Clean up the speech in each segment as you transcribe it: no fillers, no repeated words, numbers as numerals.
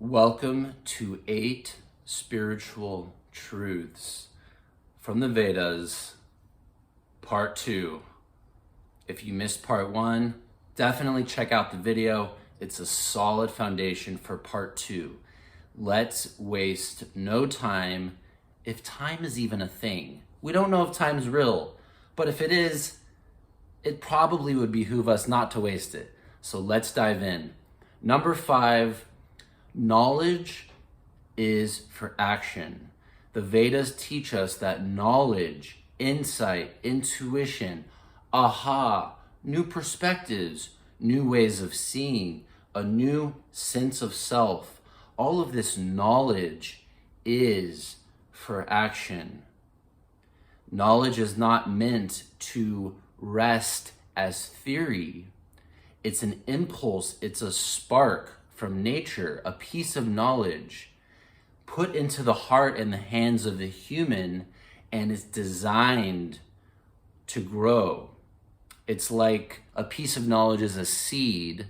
Welcome to 8 Spiritual Truths from the Vedas, Part 2. If you missed Part 1, definitely check out the video. It's a solid foundation for Part 2. Let's waste no time, if time is even a thing. We don't know if time's real, but if it is, it probably would behoove us not to waste it. So let's dive in. Number 5, knowledge is for action. The Vedas teach us that knowledge, insight, intuition, aha, new perspectives, new ways of seeing, a new sense of self, all of this knowledge is for action. Knowledge is not meant to rest as theory. It's an impulse, it's a spark from nature, a piece of knowledge put into the heart and the hands of the human, and is designed to grow. It's like a piece of knowledge is a seed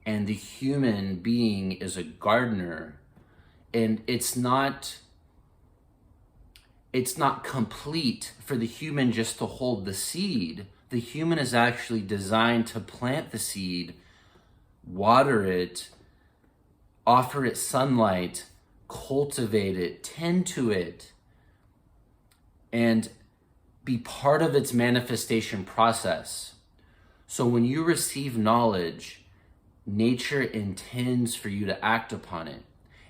and the human being is a gardener, and it's not complete for the human just to hold the seed. The human is actually designed to plant the seed, water it, offer it sunlight, cultivate it, tend to it, and be part of its manifestation process. So when you receive knowledge, nature intends for you to act upon it.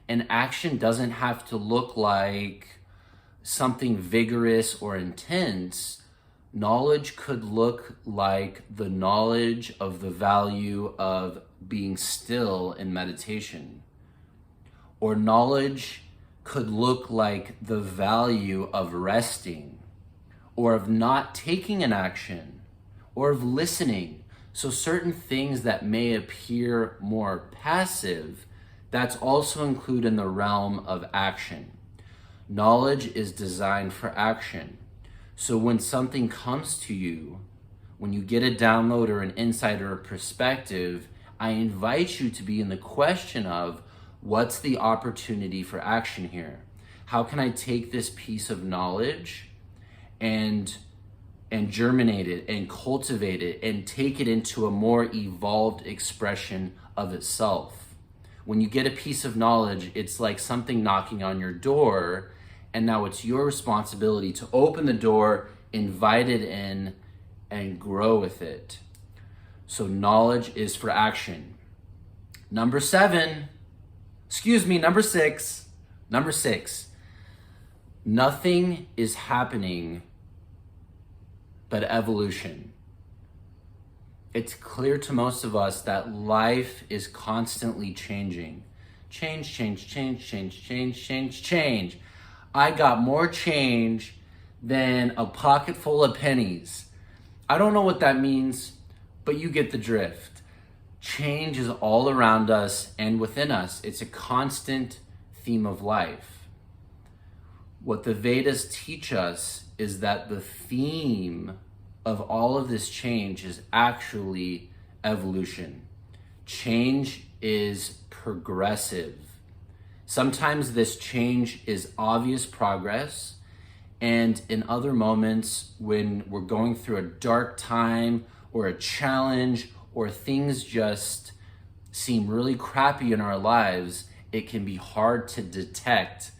And action doesn't have to look like something vigorous or intense. Knowledge could look like the knowledge of the value of being still in meditation. Or knowledge could look like the value of resting, or of not taking an action, or of listening. So certain things that may appear more passive, that's also included in the realm of action. Knowledge is designed for action. So when something comes to you, when you get a download or an insight or a perspective, I invite you to be in the question of, what's the opportunity for action here? How can I take this piece of knowledge and germinate it and cultivate it and take it into a more evolved expression of itself? When you get a piece of knowledge, it's like something knocking on your door, and now it's your responsibility to open the door, invite it in, and grow with it. So knowledge is for action. Number 6. Nothing is happening but evolution. It's clear to most of us that life is constantly changing. Change. I got more change than a pocket full of pennies. I don't know what that means, but you get the drift. Change is all around us and within us. It's a constant theme of life. What the Vedas teach us is that the theme of all of this change is actually evolution. Change is progressive. Sometimes this change is obvious progress, and in other moments when we're going through a dark time or a challenge, or things just seem really crappy in our lives, it can be hard to detect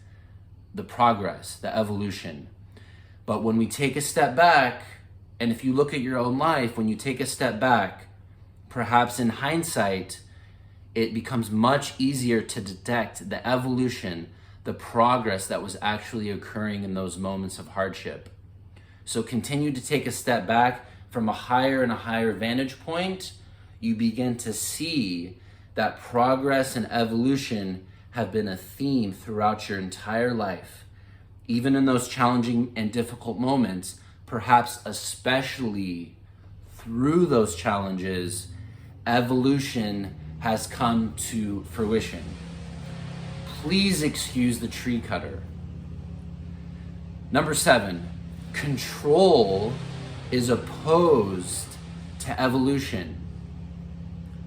the progress, the evolution. But when we take a step back, and if you look at your own life, when you take a step back, perhaps in hindsight, it becomes much easier to detect the evolution, the progress that was actually occurring in those moments of hardship. So continue to take a step back from a higher and a higher vantage point. You begin to see that progress and evolution have been a theme throughout your entire life. Even in those challenging and difficult moments, perhaps especially through those challenges, evolution has come to fruition. Please excuse the tree cutter. Number 7, control is opposed to evolution.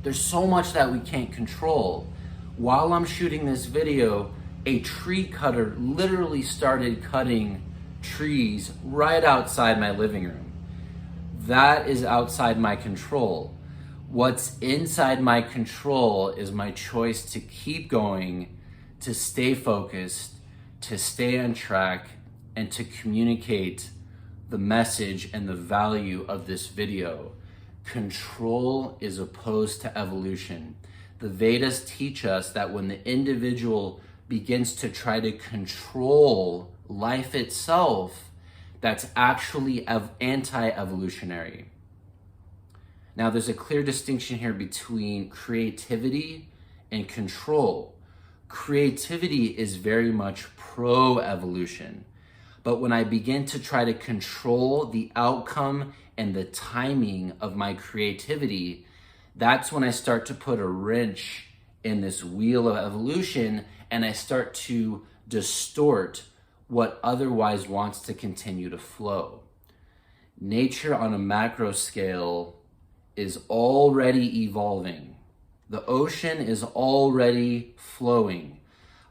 There's so much that we can't control. While I'm shooting this video, a tree cutter literally started cutting trees right outside my living room. That is outside my control. What's inside my control is my choice to keep going, to stay focused, to stay on track, and to communicate the message and the value of this video. Control is opposed to evolution. The Vedas teach us that when the individual begins to try to control life itself, that's actually anti-evolutionary. Now, there's a clear distinction here between creativity and control. Creativity is very much pro-evolution. But when I begin to try to control the outcome and the timing of my creativity, that's when I start to put a wrench in this wheel of evolution, and I start to distort what otherwise wants to continue to flow. Nature on a macro scale is already evolving. The ocean is already flowing.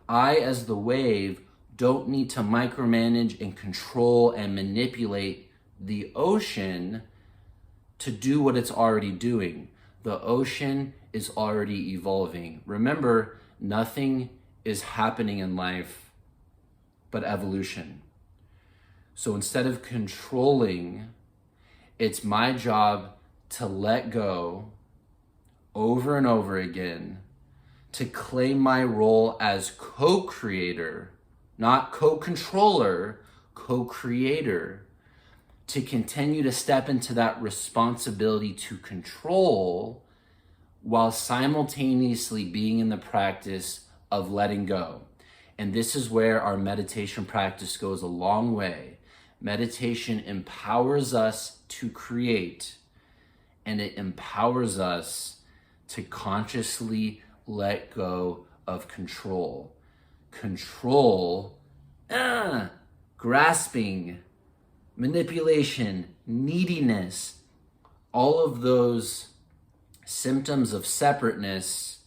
I, as the wave, don't need to micromanage and control and manipulate the ocean to do what it's already doing. The ocean is already evolving. Remember, nothing is happening in life but evolution. So instead of controlling, it's my job to let go over and over again, to claim my role as co-creator, not co-controller, co-creator, to continue to step into that responsibility to control while simultaneously being in the practice of letting go. And this is where our meditation practice goes a long way. Meditation empowers us to create, and it empowers us to consciously let go of control. Control, grasping, manipulation, neediness, all of those symptoms of separateness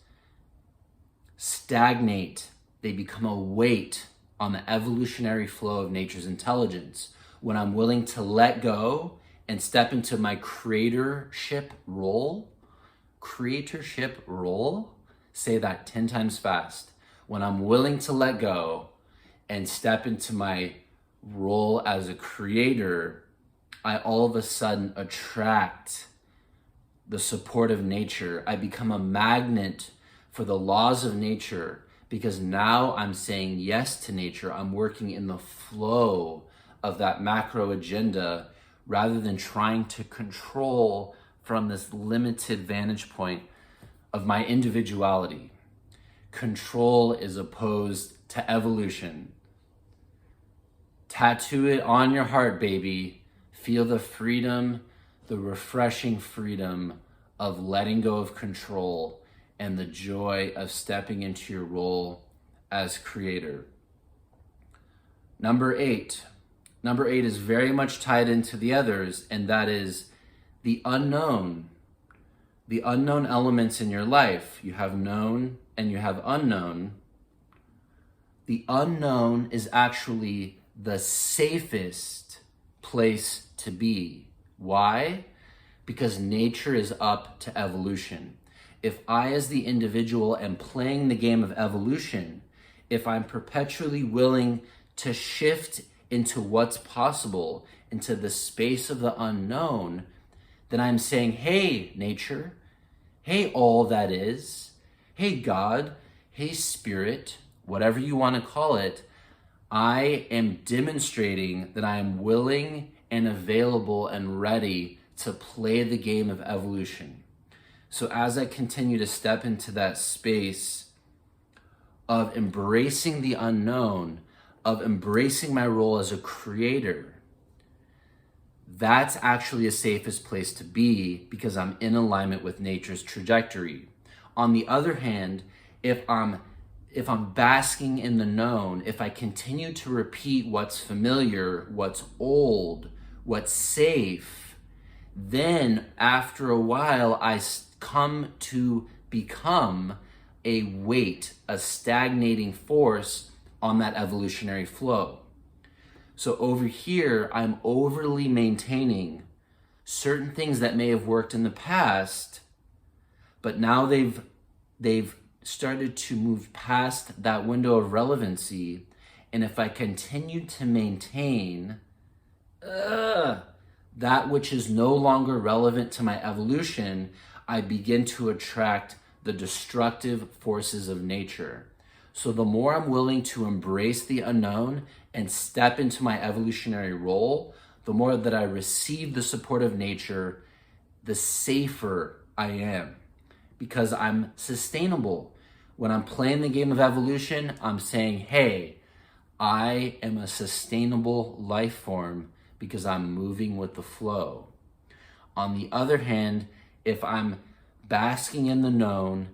stagnate. They become a weight on the evolutionary flow of nature's intelligence. When I'm willing to let go and step into my creatorship role, say that 10 times fast. When I'm willing to let go and step into my role as a creator, I all of a sudden attract the support of nature. I become a magnet for the laws of nature because now I'm saying yes to nature. I'm working in the flow of that macro agenda rather than trying to control from this limited vantage point of my individuality. Control is opposed to evolution. Tattoo it on your heart, baby. Feel the freedom, the refreshing freedom of letting go of control and the joy of stepping into your role as creator. Number eight is very much tied into the others, and that is the unknown. The unknown elements in your life. You have known and you have unknown. The unknown is actually the safest place to be. Why? Because nature is up to evolution. If I, as the individual, am playing the game of evolution, if I'm perpetually willing to shift into what's possible, into the space of the unknown, then I'm saying, hey, nature, hey, all that is, hey, God, hey, spirit, whatever you want to call it, I am demonstrating that I am willing and available and ready to play the game of evolution. So as I continue to step into that space of embracing the unknown, of embracing my role as a creator, that's actually the safest place to be because I'm in alignment with nature's trajectory. On the other hand, if I'm basking in the known, if I continue to repeat what's familiar, what's old, what's safe, then after a while I come to become a weight, a stagnating force on that evolutionary flow. So over here, I'm overly maintaining certain things that may have worked in the past, but now they've started to move past that window of relevancy. And if I continue to maintain that which is no longer relevant to my evolution, I begin to attract the destructive forces of nature. So the more I'm willing to embrace the unknown and step into my evolutionary role, the more that I receive the support of nature, the safer I am, because I'm sustainable. When I'm playing the game of evolution, I'm saying, hey, I am a sustainable life form because I'm moving with the flow. On the other hand, if I'm basking in the known,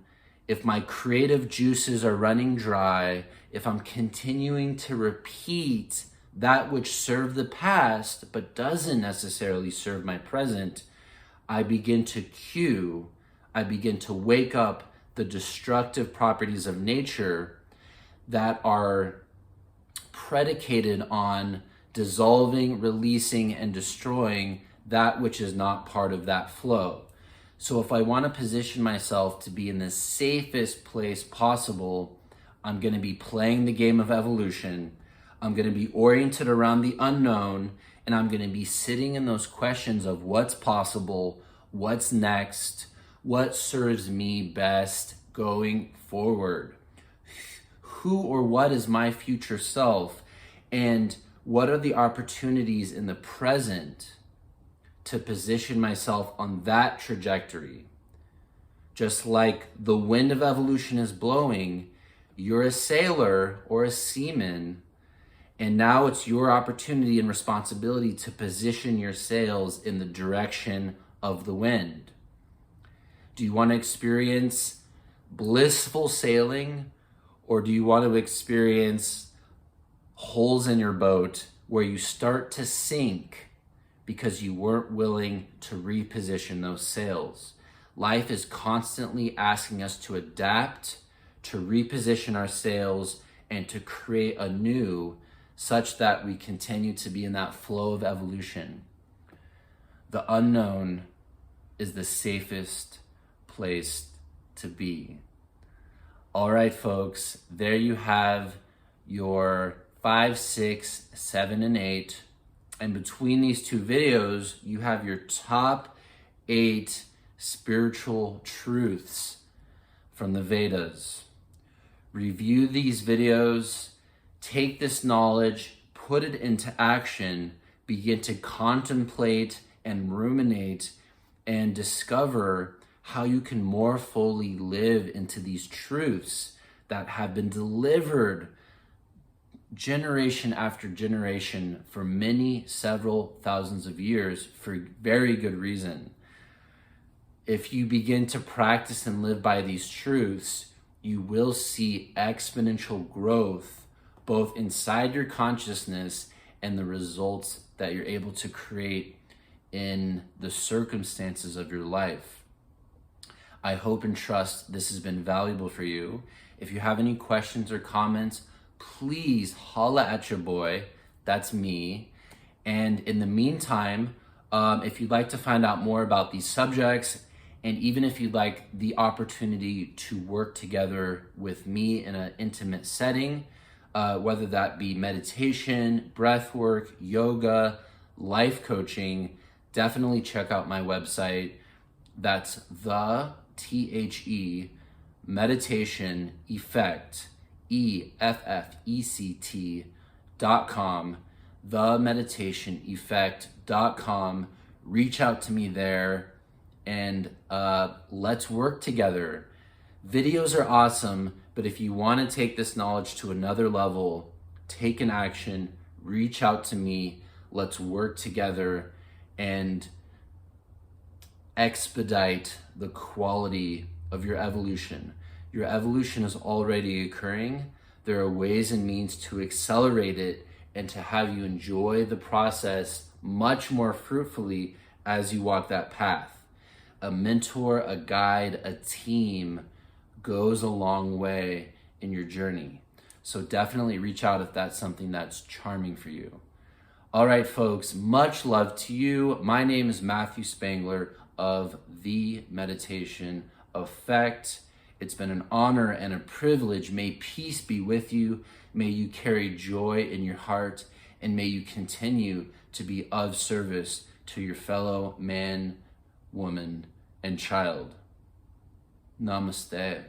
if my creative juices are running dry, if I'm continuing to repeat that which served the past but doesn't necessarily serve my present, I begin to wake up the destructive properties of nature that are predicated on dissolving, releasing, and destroying that which is not part of that flow. So if I want to position myself to be in the safest place possible, I'm going to be playing the game of evolution. I'm going to be oriented around the unknown, and I'm going to be sitting in those questions of what's possible, what's next, what serves me best going forward. Who or what is my future self, and what are the opportunities in the present to position myself on that trajectory? Just like the wind of evolution is blowing, you're a sailor or a seaman, and now it's your opportunity and responsibility to position your sails in the direction of the wind. Do you want to experience blissful sailing, or do you want to experience holes in your boat where you start to sink because you weren't willing to reposition those sails? Life is constantly asking us to adapt, to reposition our sails, and to create anew, such that we continue to be in that flow of evolution. The unknown is the safest place to be. All right, folks, there you have your 5, 6, 7, and 8. And between these two videos, you have your top 8 spiritual truths from the Vedas. Review these videos, take this knowledge, put it into action, begin to contemplate and ruminate and discover how you can more fully live into these truths that have been delivered generation after generation for several thousands of years for very good reason. If you begin to practice and live by these truths, you will see exponential growth both inside your consciousness and the results that you're able to create in the circumstances of your life. I hope and trust this has been valuable for you. If you have any questions or comments, please holla at your boy. That's me. And in the meantime, if you'd like to find out more about these subjects, and even if you'd like the opportunity to work together with me in an intimate setting, whether that be meditation, breath work, yoga, life coaching, definitely check out my website. That's the THE meditation effect, EFFECT.com, themeditationeffect.com. Reach out to me there, and let's work together. Videos are awesome, but if you want to take this knowledge to another level, take an action, reach out to me, let's work together and expedite the quality of your evolution. Your evolution is already occurring. There are ways and means to accelerate it and to have you enjoy the process much more fruitfully as you walk that path. A mentor, a guide, a team goes a long way in your journey. So definitely reach out if that's something that's charming for you. All right, folks, much love to you. My name is Matthew Spangler of The Meditation Effect. It's been an honor and a privilege. May peace be with you. May you carry joy in your heart, and may you continue to be of service to your fellow man, woman, and child. Namaste.